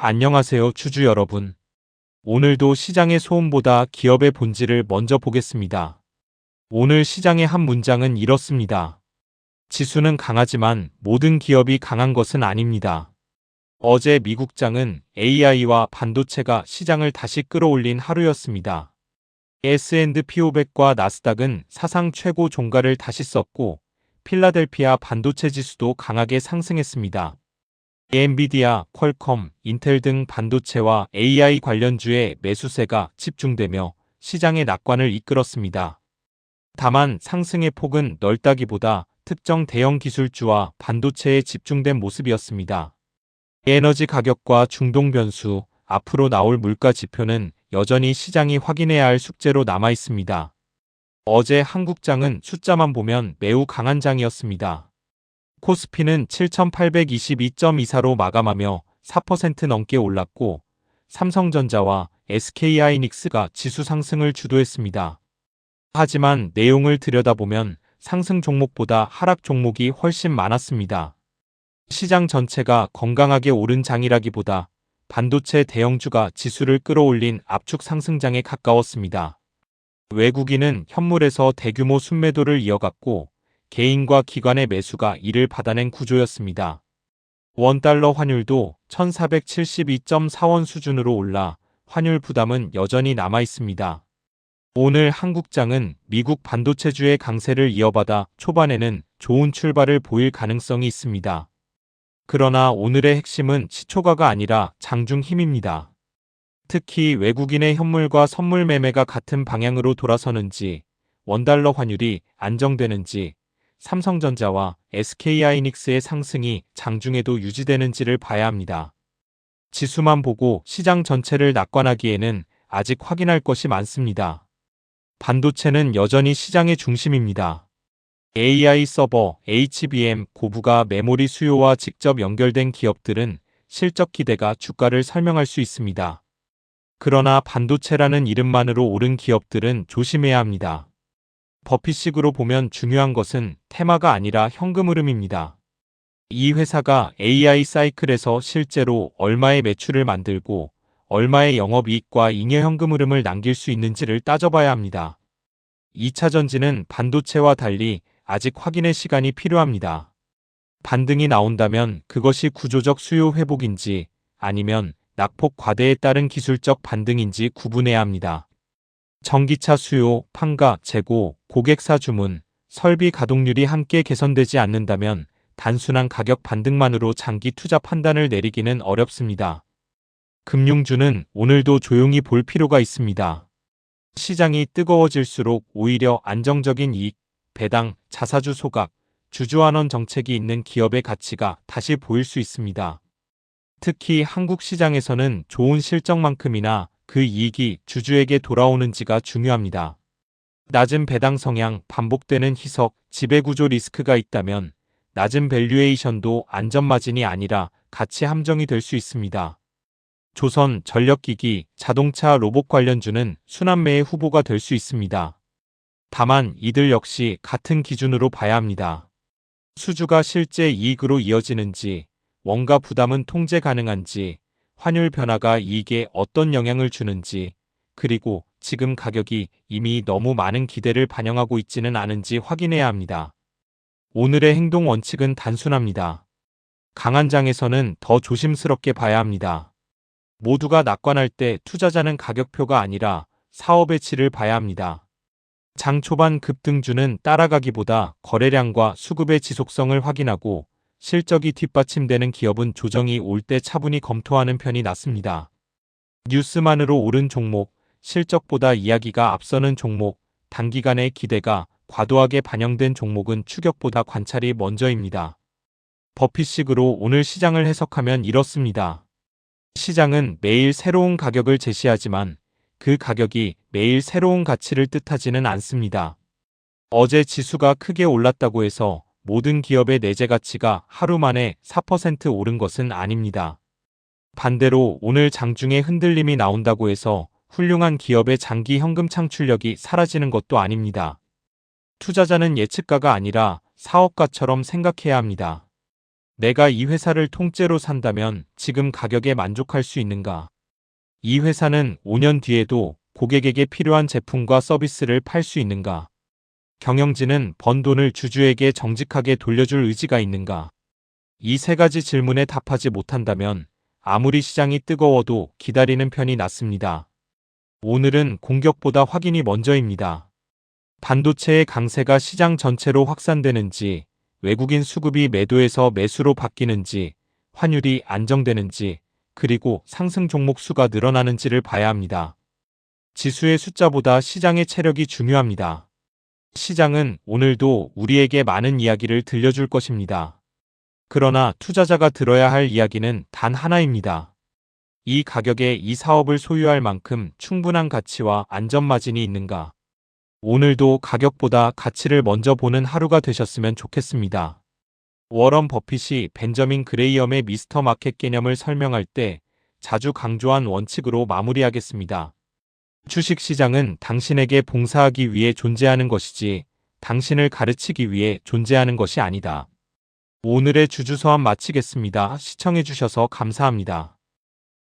안녕하세요, 주주 여러분. 오늘도 시장의 소음보다 기업의 본질을 먼저 보겠습니다. 오늘 시장의 한 문장은 이렇습니다. 지수는 강하지만 모든 기업이 강한 것은 아닙니다. 어제 미국장은 AI와 반도체가 시장을 다시 끌어올린 하루였습니다. S&P 500과 나스닥은 사상 최고 종가를 다시 썼고, 필라델피아 반도체 지수도 강하게 상승했습니다. 엔비디아, 퀄컴, 인텔 등 반도체와 AI 관련주의 매수세가 집중되며 시장의 낙관을 이끌었습니다. 다만 상승의 폭은 넓다기보다 특정 대형 기술주와 반도체에 집중된 모습이었습니다. 에너지 가격과 중동 변수, 앞으로 나올 물가 지표는 여전히 시장이 확인해야 할 숙제로 남아 있습니다. 어제 한국장은 숫자만 보면 매우 강한 장이었습니다. 코스피는 7,822.24로 마감하며 4% 넘게 올랐고, 삼성전자와 SK하이닉스가 지수 상승을 주도했습니다. 하지만 내용을 들여다보면 상승 종목보다 하락 종목이 훨씬 많았습니다. 시장 전체가 건강하게 오른 장이라기보다 반도체 대형주가 지수를 끌어올린 압축 상승장에 가까웠습니다. 외국인은 현물에서 대규모 순매도를 이어갔고, 개인과 기관의 매수가 이를 받아낸 구조였습니다. 원달러 환율도 1472.4원 수준으로 올라 환율 부담은 여전히 남아 있습니다. 오늘 한국장은 미국 반도체주의 강세를 이어받아 초반에는 좋은 출발을 보일 가능성이 있습니다. 그러나 오늘의 핵심은 시초가가 아니라 장중 힘입니다. 특히 외국인의 현물과 선물 매매가 같은 방향으로 돌아서는지, 원달러 환율이 안정되는지, 삼성전자와 SK하이닉스의 상승이 장중에도 유지되는지를 봐야 합니다. 지수만 보고 시장 전체를 낙관하기에는 아직 확인할 것이 많습니다. 반도체는 여전히 시장의 중심입니다. AI 서버, HBM, 고부가 메모리 수요와 직접 연결된 기업들은 실적 기대가 주가를 설명할 수 있습니다. 그러나 반도체라는 이름만으로 오른 기업들은 조심해야 합니다. 버핏식으로 보면 중요한 것은 테마가 아니라 현금 흐름입니다. 이 회사가 AI 사이클에서 실제로 얼마의 매출을 만들고 얼마의 영업이익과 잉여 현금 흐름을 남길 수 있는지를 따져봐야 합니다. 2차 전지는 반도체와 달리 아직 확인의 시간이 필요합니다. 반등이 나온다면 그것이 구조적 수요 회복인지 아니면 낙폭 과대에 따른 기술적 반등인지 구분해야 합니다. 전기차 수요, 판가, 재고, 고객사 주문, 설비 가동률이 함께 개선되지 않는다면 단순한 가격 반등만으로 장기 투자 판단을 내리기는 어렵습니다. 금융주는 오늘도 조용히 볼 필요가 있습니다. 시장이 뜨거워질수록 오히려 안정적인 이익, 배당, 자사주 소각, 주주환원 정책이 있는 기업의 가치가 다시 보일 수 있습니다. 특히 한국 시장에서는 좋은 실적만큼이나 그 이익이 주주에게 돌아오는지가 중요합니다. 낮은 배당 성향, 반복되는 희석, 지배구조 리스크가 있다면 낮은 밸류에이션도 안전마진이 아니라 가치 함정이 될 수 있습니다. 조선, 전력기기, 자동차, 로봇 관련주는 순환매의 후보가 될 수 있습니다. 다만 이들 역시 같은 기준으로 봐야 합니다. 수주가 실제 이익으로 이어지는지, 원가 부담은 통제 가능한지, 환율 변화가 이익에 어떤 영향을 주는지, 그리고 지금 가격이 이미 너무 많은 기대를 반영하고 있지는 않은지 확인해야 합니다. 오늘의 행동 원칙은 단순합니다. 강한 장에서는 더 조심스럽게 봐야 합니다. 모두가 낙관할 때 투자자는 가격표가 아니라 사업의 질을 봐야 합니다. 장 초반 급등주는 따라가기보다 거래량과 수급의 지속성을 확인하고 실적이 뒷받침되는 기업은 조정이 올 때 차분히 검토하는 편이 낫습니다. 뉴스만으로 오른 종목, 실적보다 이야기가 앞서는 종목, 단기간의 기대가 과도하게 반영된 종목은 추격보다 관찰이 먼저입니다. 버핏식으로 오늘 시장을 해석하면 이렇습니다. 시장은 매일 새로운 가격을 제시하지만 그 가격이 매일 새로운 가치를 뜻하지는 않습니다. 어제 지수가 크게 올랐다고 해서 모든 기업의 내재 가치가 하루 만에 4% 오른 것은 아닙니다. 반대로 오늘 장중에 흔들림이 나온다고 해서 훌륭한 기업의 장기 현금 창출력이 사라지는 것도 아닙니다. 투자자는 예측가가 아니라 사업가처럼 생각해야 합니다. 내가 이 회사를 통째로 산다면 지금 가격에 만족할 수 있는가? 이 회사는 5년 뒤에도 고객에게 필요한 제품과 서비스를 팔 수 있는가? 경영진은 번 돈을 주주에게 정직하게 돌려줄 의지가 있는가? 이 세 가지 질문에 답하지 못한다면 아무리 시장이 뜨거워도 기다리는 편이 낫습니다. 오늘은 공격보다 확인이 먼저입니다. 반도체의 강세가 시장 전체로 확산되는지, 외국인 수급이 매도에서 매수로 바뀌는지, 환율이 안정되는지, 그리고 상승 종목 수가 늘어나는지를 봐야 합니다. 지수의 숫자보다 시장의 체력이 중요합니다. 시장은 오늘도 우리에게 많은 이야기를 들려줄 것입니다. 그러나 투자자가 들어야 할 이야기는 단 하나입니다. 이 가격에 이 사업을 소유할 만큼 충분한 가치와 안전 마진이 있는가? 오늘도 가격보다 가치를 먼저 보는 하루가 되셨으면 좋겠습니다. 워런 버핏이 벤저민 그레이엄의 미스터 마켓 개념을 설명할 때 자주 강조한 원칙으로 마무리하겠습니다. 주식시장은 당신에게 봉사하기 위해 존재하는 것이지 당신을 가르치기 위해 존재하는 것이 아니다. 오늘의 주주서한 마치겠습니다. 시청해주셔서 감사합니다.